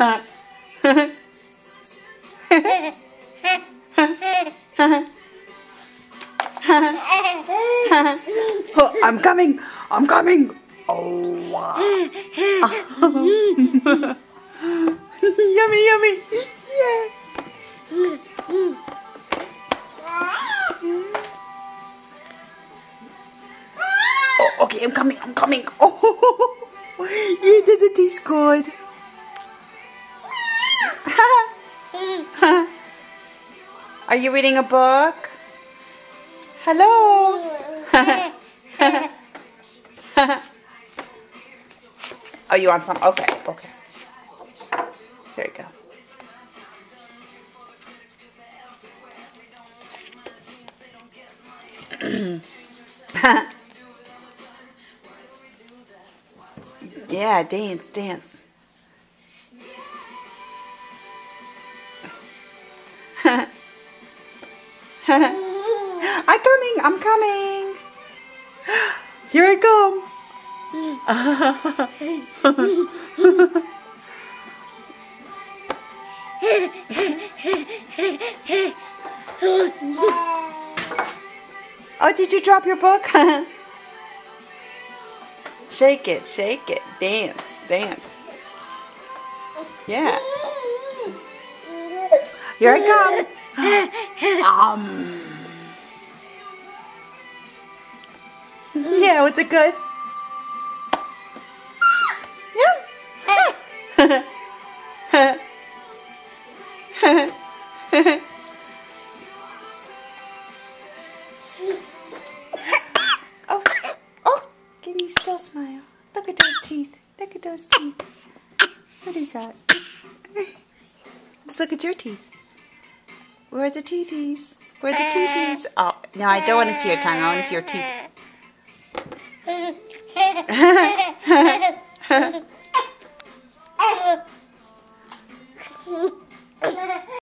Oh, I'm coming. I'm coming. Oh, wow. Yummy, yummy. Yeah. Oh, okay, I'm coming. I'm coming. Oh, yeah, does it taste good? Are you reading a book? Hello. Oh, you want some? Okay, okay. There you go. Yeah, dance, dance. I'm coming, I'm coming. Here I come. Oh, did you drop your book? Shake it, dance, dance. Yeah. Here I come. Yeah, was it good? Yeah. Oh, oh, can you still smile? Look at those teeth. Look at those teeth. What is that? Let's look at your teeth. Where are the teethies? Where are the teethies? Oh, no, I don't want to see your tongue. I want to see your teeth.